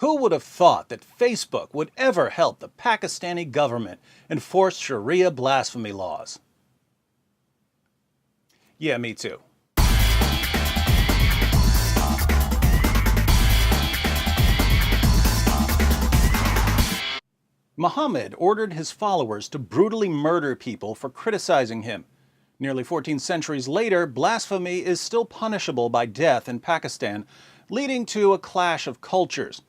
Who would have thought that Facebook would ever help the Pakistani government enforce Sharia blasphemy laws? Yeah, me too. Muhammad ordered his followers to brutally murder people for criticizing him. Nearly 14 centuries later, blasphemy is still punishable by death in Pakistan, leading to a clash of cultures.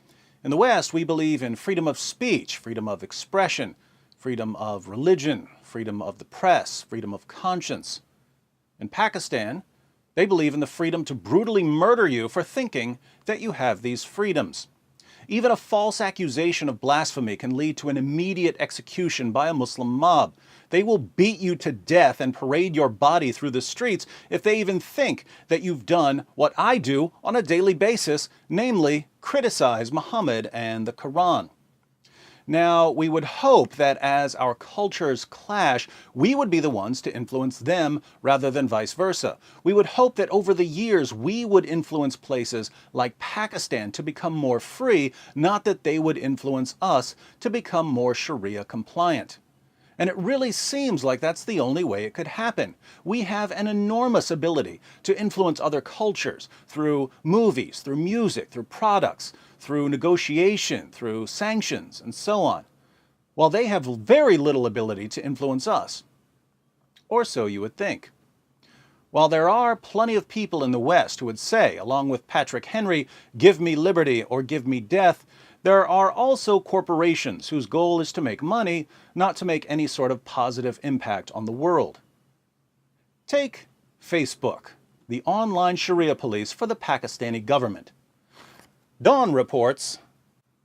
In the West, we believe in freedom of speech, freedom of expression, freedom of religion, freedom of the press, freedom of conscience. In Pakistan, they believe in the freedom to brutally murder you for thinking that you have these freedoms. Even a false accusation of blasphemy can lead to an immediate execution by a Muslim mob. They will beat you to death and parade your body through the streets if they even think that you've done what I do on a daily basis, namely criticize Muhammad and the Quran. Now, we would hope that as our cultures clash, we would be the ones to influence them rather than vice versa. We would hope that over the years we would influence places like Pakistan to become more free, not that they would influence us to become more Sharia compliant. And it really seems like that's the only way it could happen. We have an enormous ability to influence other cultures through movies, through music, through products, through negotiation, through sanctions, and so on, while they have very little ability to influence us. Or so you would think. While there are plenty of people in the West who would say, along with Patrick Henry, "Give me liberty or give me death," there are also corporations whose goal is to make money, not to make any sort of positive impact on the world. Take Facebook, the online Sharia police for the Pakistani government. Dawn reports,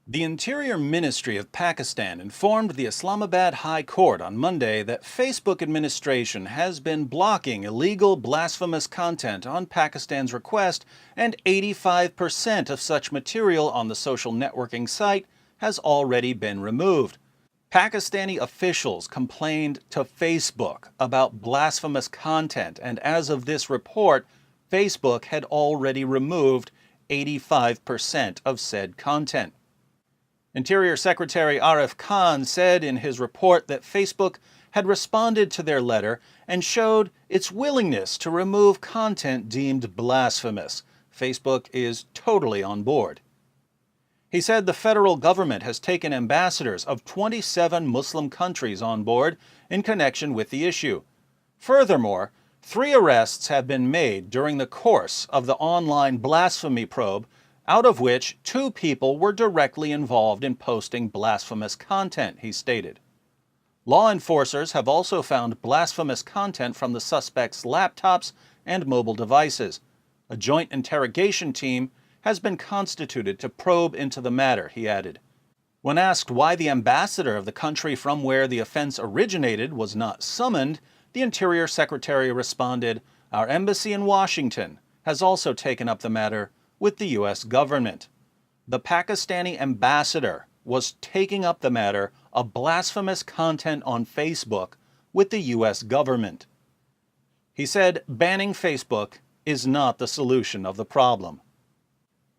the Interior Ministry of Pakistan informed the Islamabad High Court on Monday that Facebook administration has been blocking illegal blasphemous content on Pakistan's request, and 85% of such material on the social networking site has already been removed. Pakistani officials complained to Facebook about blasphemous content, and as of this report, Facebook had already removed 85% of said content. Interior Secretary Arif Khan said in his report that Facebook had responded to their letter and showed its willingness to remove content deemed blasphemous. Facebook is totally on board. He said the federal government has taken ambassadors of 27 Muslim countries on board in connection with the issue. Furthermore, 3 arrests have been made during the course of the online blasphemy probe, out of which 2 people were directly involved in posting blasphemous content, he stated. Law enforcers have also found blasphemous content from the suspects' laptops and mobile devices. A joint interrogation team has been constituted to probe into the matter, he added. When asked why the ambassador of the country from where the offense originated was not summoned, the Interior Secretary responded, "Our embassy in Washington has also taken up the matter with the U.S. government." The Pakistani ambassador was taking up the matter of blasphemous content on Facebook with the U.S. government. He said banning Facebook is not the solution of the problem.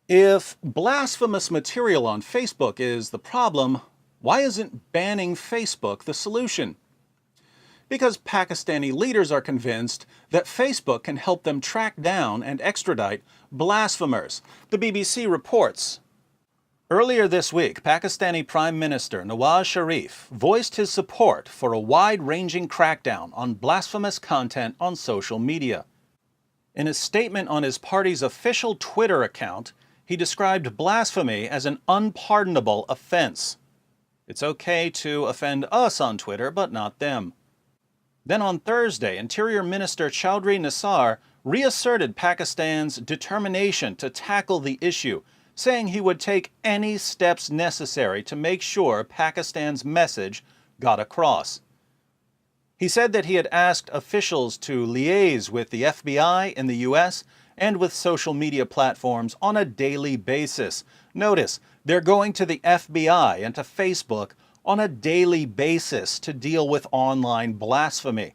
If blasphemous material on Facebook is the problem, why isn't banning Facebook the solution? Because Pakistani leaders are convinced that Facebook can help them track down and extradite blasphemers. The BBC reports. Earlier this week, Pakistani Prime Minister Nawaz Sharif voiced his support for a wide-ranging crackdown on blasphemous content on social media. In a statement on his party's official Twitter account, he described blasphemy as an unpardonable offense. It's okay to offend us on Twitter, but not them. Then on Thursday, Interior Minister Chaudhry Nisar reasserted Pakistan's determination to tackle the issue, saying he would take any steps necessary to make sure Pakistan's message got across. He said that he had asked officials to liaise with the FBI in the U.S. and with social media platforms on a daily basis. Notice, they're going to the FBI and to Facebook on a daily basis to deal with online blasphemy.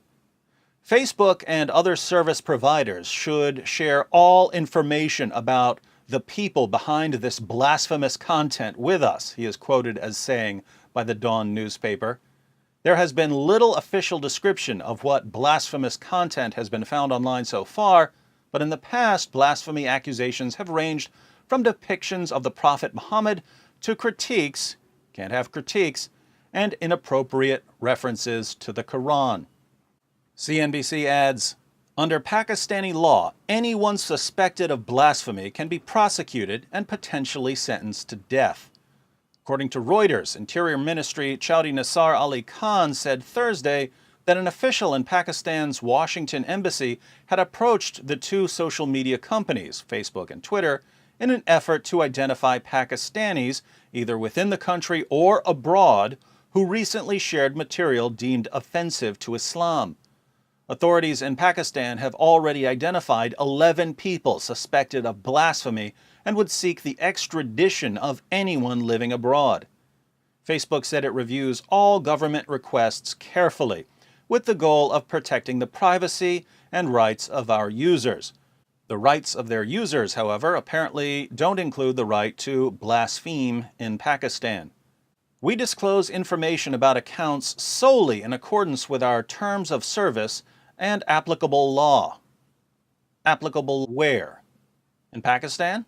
Facebook and other service providers should share all information about the people behind this blasphemous content with us, he is quoted as saying by the Dawn newspaper. There has been little official description of what blasphemous content has been found online so far, but in the past, blasphemy accusations have ranged from depictions of the Prophet Muhammad to critiques, can't have critiques, and inappropriate references to the Quran. CNBC adds, under Pakistani law, anyone suspected of blasphemy can be prosecuted and potentially sentenced to death. According to Reuters, Interior Ministry Chaudhry Nisar Ali Khan said Thursday that an official in Pakistan's Washington embassy had approached the two social media companies, Facebook and Twitter, in an effort to identify Pakistanis, either within the country or abroad, who recently shared material deemed offensive to Islam. Authorities in Pakistan have already identified 11 people suspected of blasphemy and would seek the extradition of anyone living abroad. Facebook said it reviews all government requests carefully, with the goal of protecting the privacy and rights of our users. The rights of their users, however, apparently don't include the right to blaspheme in Pakistan. We disclose information about accounts solely in accordance with our terms of service and applicable law. Applicable where? In Pakistan?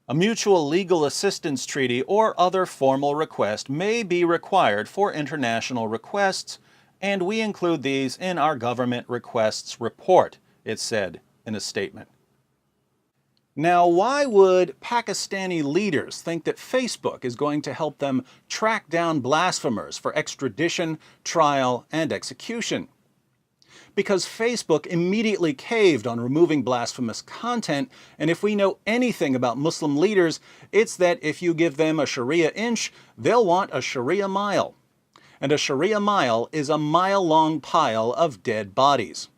A mutual legal assistance treaty or other formal request may be required for international requests, and we include these in our government requests report, it said in a statement. Now, why would Pakistani leaders think that Facebook is going to help them track down blasphemers for extradition, trial, and execution? Because Facebook immediately caved on removing blasphemous content, and if we know anything about Muslim leaders, it's that if you give them a Sharia inch, they'll want a Sharia mile. And a Sharia mile is a mile-long pile of dead bodies.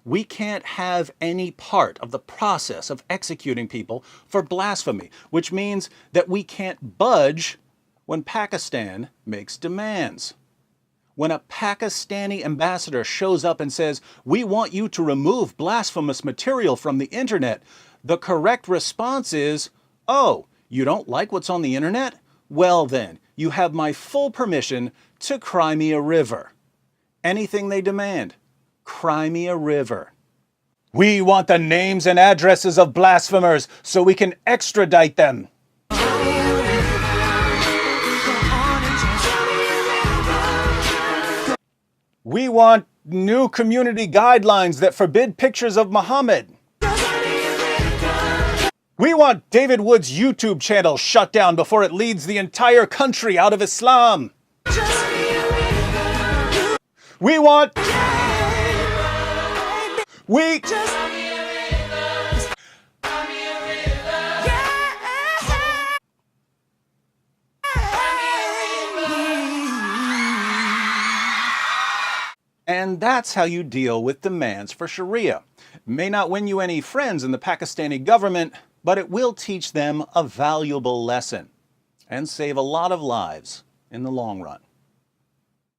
We can't have any part of the process of executing people for blasphemy, which means that we can't budge when Pakistan makes demands. When a Pakistani ambassador shows up and says, "We want you to remove blasphemous material from the internet," the correct response is, "Oh, you don't like what's on the internet? Well then, you have my full permission to cry me a river." Anything they demand, cry me a river. We want the names and addresses of blasphemers so we can extradite them. We want new community guidelines that forbid pictures of Muhammad. We want David Wood's YouTube channel shut down before it leads the entire country out of Islam. We want... And that's how you deal with demands for Sharia. It may not win you any friends in the Pakistani government, but it will teach them a valuable lesson and save a lot of lives in the long run.